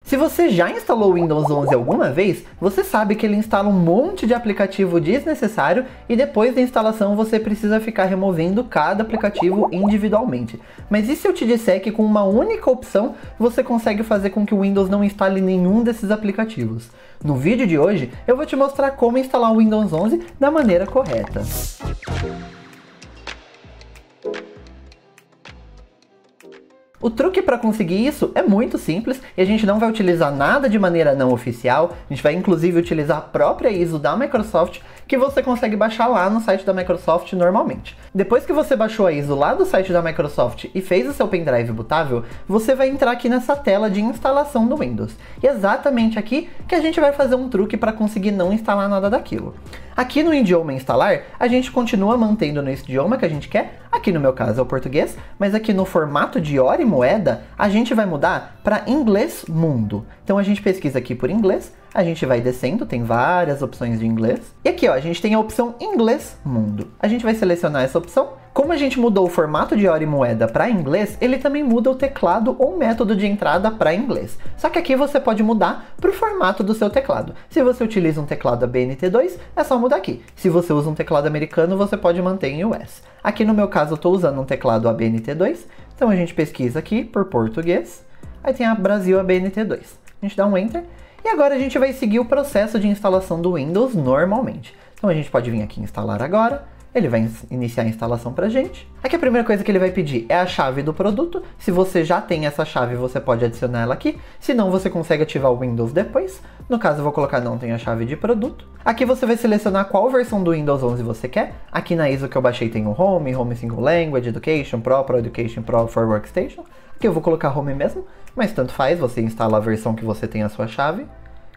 Se você já instalou o Windows 11 alguma vez, você sabe que ele instala um monte de aplicativo desnecessário e depois da instalação você precisa ficar removendo cada aplicativo individualmente. Mas e se eu te disser que com uma única opção você consegue fazer com que o Windows não instale nenhum desses aplicativos? No vídeo de hoje eu vou te mostrar como instalar o Windows 11 da maneira correta. O truque para conseguir isso é muito simples e a gente não vai utilizar nada de maneira não oficial, a gente vai inclusive utilizar a própria ISO da Microsoft que você consegue baixar lá no site da Microsoft normalmente. Depois que você baixou a ISO lá do site da Microsoft e fez o seu pendrive bootável, você vai entrar aqui nessa tela de instalação do Windows. E é exatamente aqui que a gente vai fazer um truque para conseguir não instalar nada daquilo. Aqui no idioma instalar, a gente continua mantendo no idioma que a gente quer, aqui no meu caso é o português, mas aqui no formato de hora e moeda, a gente vai mudar para inglês mundo. Então a gente pesquisa aqui por inglês, a gente vai descendo, tem várias opções de inglês. E aqui ó, a gente tem a opção inglês mundo. A gente vai selecionar essa opção. Como a gente mudou o formato de hora e moeda para inglês, ele também muda o teclado ou método de entrada para inglês. Só que aqui você pode mudar para o formato do seu teclado. Se você utiliza um teclado ABNT2, é só mudar aqui. Se você usa um teclado americano, você pode manter em US. Aqui no meu caso eu estou usando um teclado ABNT2, então a gente pesquisa aqui por português. Aí tem a Brasil ABNT2. A gente dá um Enter. E agora a gente vai seguir o processo de instalação do Windows normalmente. Então a gente pode vir aqui em instalar agora. Ele vai iniciar a instalação pra gente. Aqui a primeira coisa que ele vai pedir é a chave do produto. Se você já tem essa chave, você pode adicionar ela aqui. Se não, você consegue ativar o Windows depois. No caso, eu vou colocar não tem a chave de produto. Aqui você vai selecionar qual versão do Windows 11 você quer. Aqui na ISO que eu baixei tem o Home, Home Single Language, Education Pro, Pro Education Pro for Workstation. Aqui eu vou colocar Home mesmo, mas tanto faz, você instala a versão que você tem a sua chave.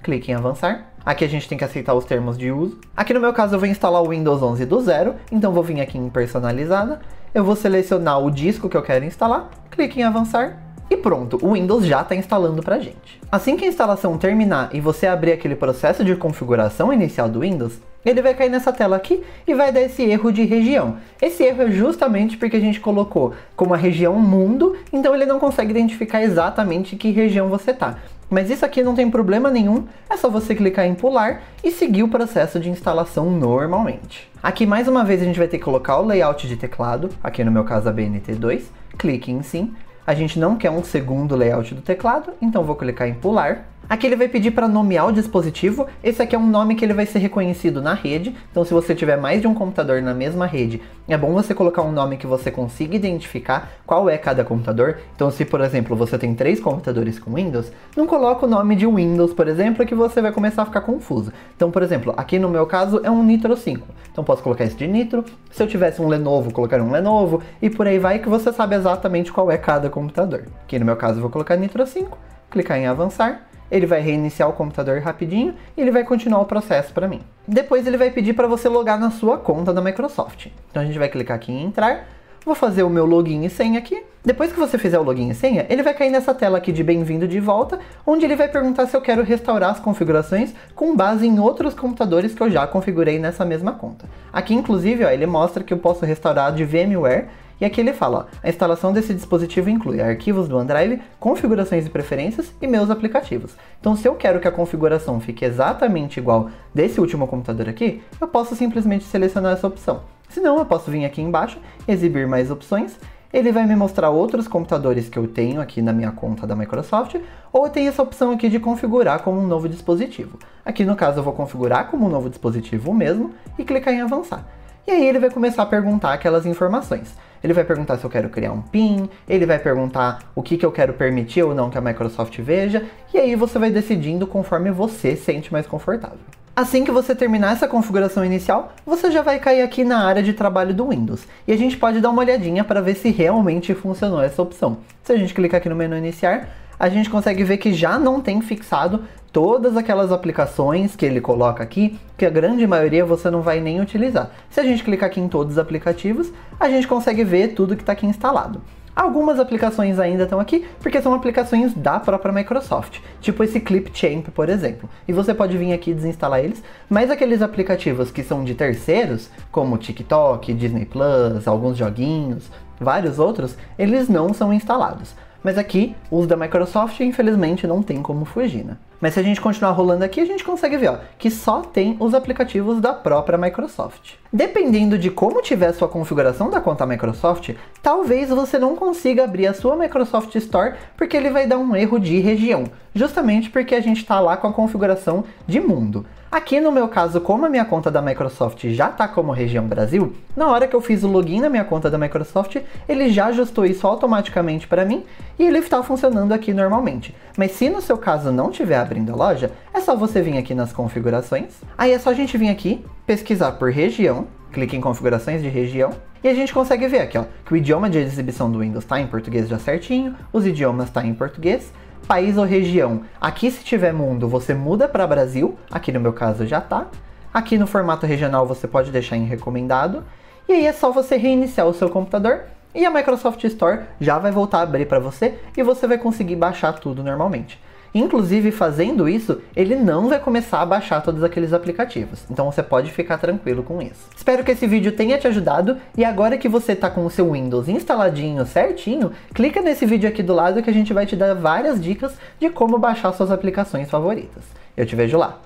Clique em avançar. Aqui a gente tem que aceitar os termos de uso. Aqui no meu caso eu vou instalar o Windows 11 do zero, então vou vir aqui em personalizada. Eu vou selecionar o disco que eu quero instalar, clique em avançar e pronto, o Windows já está instalando pra gente. Assim que a instalação terminar e você abrir aquele processo de configuração inicial do Windows, ele vai cair nessa tela aqui e vai dar esse erro de região. Esse erro é justamente porque a gente colocou como a região mundo, então ele não consegue identificar exatamente que região você está. Mas isso aqui não tem problema nenhum, é só você clicar em pular e seguir o processo de instalação normalmente. Aqui mais uma vez a gente vai ter que colocar o layout de teclado, aqui no meu caso a BNT2, clique em sim. A gente não quer um segundo layout do teclado, então vou clicar em pular. Aqui ele vai pedir para nomear o dispositivo, esse aqui é um nome que ele vai ser reconhecido na rede, então se você tiver mais de um computador na mesma rede, é bom você colocar um nome que você consiga identificar qual é cada computador. Então se, por exemplo, você tem 3 computadores com Windows, não coloca o nome de Windows, por exemplo, que você vai começar a ficar confuso. Então, por exemplo, aqui no meu caso é um Nitro 5, então posso colocar esse de Nitro, se eu tivesse um Lenovo, colocar um Lenovo, e por aí vai que você sabe exatamente qual é cada computador. Aqui no meu caso eu vou colocar Nitro 5, clicar em avançar. Ele vai reiniciar o computador rapidinho e ele vai continuar o processo para mim. Depois ele vai pedir para você logar na sua conta da Microsoft. Então a gente vai clicar aqui em entrar, vou fazer o meu login e senha aqui. Depois que você fizer o login e senha, ele vai cair nessa tela aqui de bem-vindo de volta, onde ele vai perguntar se eu quero restaurar as configurações com base em outros computadores que eu já configurei nessa mesma conta. Aqui inclusive ó, ele mostra que eu posso restaurar de VMware. E aqui ele fala, ó, a instalação desse dispositivo inclui arquivos do OneDrive, configurações e preferências e meus aplicativos. Então se eu quero que a configuração fique exatamente igual desse último computador aqui, eu posso simplesmente selecionar essa opção. Se não, eu posso vir aqui embaixo, exibir mais opções, ele vai me mostrar outros computadores que eu tenho aqui na minha conta da Microsoft, ou eu tenho essa opção aqui de configurar como um novo dispositivo. Aqui no caso eu vou configurar como um novo dispositivo mesmo e clicar em avançar. E aí ele vai começar a perguntar aquelas informações. Ele vai perguntar se eu quero criar um PIN, ele vai perguntar o que eu quero permitir ou não que a Microsoft veja, e aí você vai decidindo conforme você se sente mais confortável. Assim que você terminar essa configuração inicial, você já vai cair aqui na área de trabalho do Windows. E a gente pode dar uma olhadinha para ver se realmente funcionou essa opção. Se a gente clicar aqui no menu iniciar, a gente consegue ver que já não tem fixado todas aquelas aplicações que ele coloca aqui, que a grande maioria você não vai nem utilizar. Se a gente clicar aqui em todos os aplicativos, a gente consegue ver tudo que está aqui instalado. Algumas aplicações ainda estão aqui porque são aplicações da própria Microsoft, tipo esse Clipchamp, por exemplo. E você pode vir aqui e desinstalar eles, mas aqueles aplicativos que são de terceiros, como TikTok, Disney Plus, alguns joguinhos, vários outros, eles não são instalados. Mas aqui, os da Microsoft, infelizmente, não tem como fugir, né? Mas se a gente continuar rolando aqui, a gente consegue ver, ó, que só tem os aplicativos da própria Microsoft. Dependendo de como tiver a sua configuração da conta Microsoft, talvez você não consiga abrir a sua Microsoft Store, porque ele vai dar um erro de região, justamente porque a gente está lá com a configuração de mundo. Aqui no meu caso, como a minha conta da Microsoft já está como região Brasil, na hora que eu fiz o login na minha conta da Microsoft, ele já ajustou isso automaticamente para mim e ele está funcionando aqui normalmente. Mas se no seu caso não estiver abrindo a loja, é só você vir aqui nas configurações, aí é só a gente vir aqui, pesquisar por região, clique em configurações de região, e a gente consegue ver aqui, ó, que o idioma de exibição do Windows está em português já certinho, os idiomas estão em português, país ou região. Aqui se tiver mundo, você muda para Brasil, aqui no meu caso já tá. Aqui no formato regional você pode deixar em recomendado. E aí é só você reiniciar o seu computador e a Microsoft Store já vai voltar a abrir para você e você vai conseguir baixar tudo normalmente. Inclusive, fazendo isso, ele não vai começar a baixar todos aqueles aplicativos. Então você pode ficar tranquilo com isso. Espero que esse vídeo tenha te ajudado. E agora que você está com o seu Windows instaladinho certinho, clica nesse vídeo aqui do lado que a gente vai te dar várias dicas de como baixar suas aplicações favoritas. Eu te vejo lá.